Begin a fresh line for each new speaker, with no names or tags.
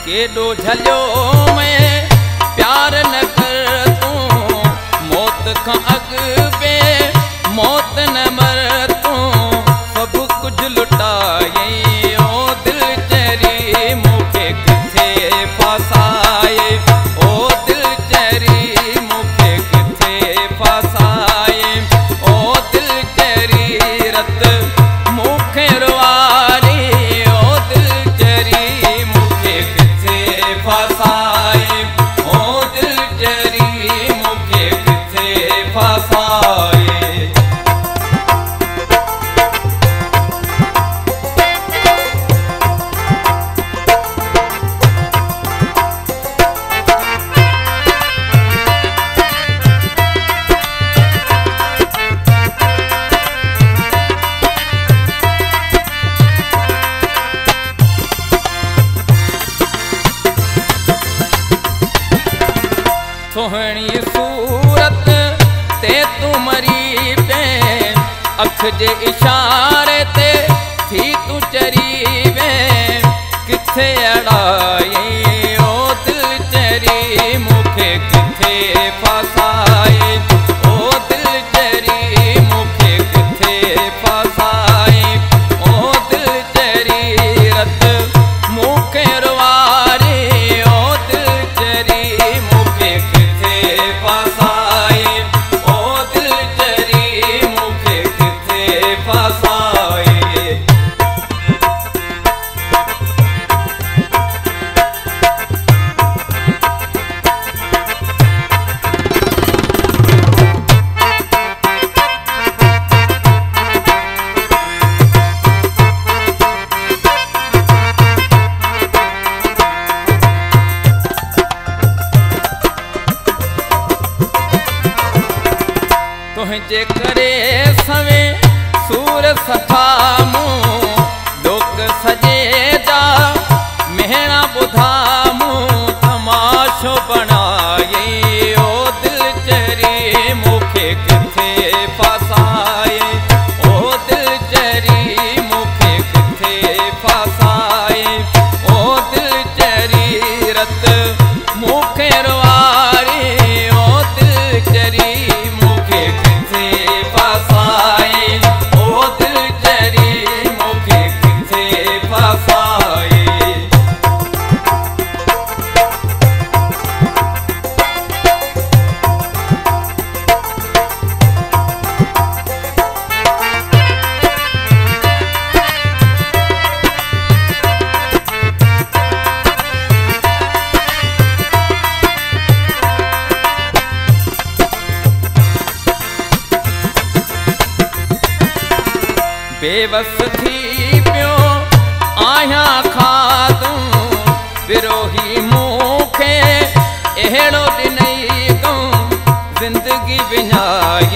केॾो झलियो मैं प्यार न कर तूं, मौत खां अॻु मौत न मर तूं, सभु कुझु लुटायई ओ दिल चरी मूंखे किथे फासाए, ओ दिल चरी मूंखे किथे फासाए, ओ दिल चरी रत मूंखे रुआरी, ओ दिल चरी मूंखे किथे फासाए, ओ दिल चरी मूंखे किथे फासाए। सोहणी सूरत ते तू मरी पे, अख जे इशारे ते थी तू चरी वे, किथे अड़ाई ओ दिल चरी मूंखे किथे फासाए, ओ दिल चरी मूंखे किथे फासाए, ओ दिल चरी रत मूंखे रुआरी, ओ दिल चरी मूंखे फासाए, ओ दिल चरी मूंखे किथे फासाए। तुझे करे सवे सूर सफा मूं, लोक सजे जा मेहणा ॿुधा मूं, तमाशो बणाई ओ दिल चरी मूंखे किथे फासाए, ओ दिल चरी मूंखे किथे फासाए, ओ दिल चरी रत मूंखे रुआरी, ओ दिल चरी मूंखे फासाए, ओ दिल चरी मूंखे किथे फासाए। बेवस थी पियो आहियां खाधूं, विरोही मूंखे अहिड़ो ॾिनई तूं, ज़िंदगी विञाई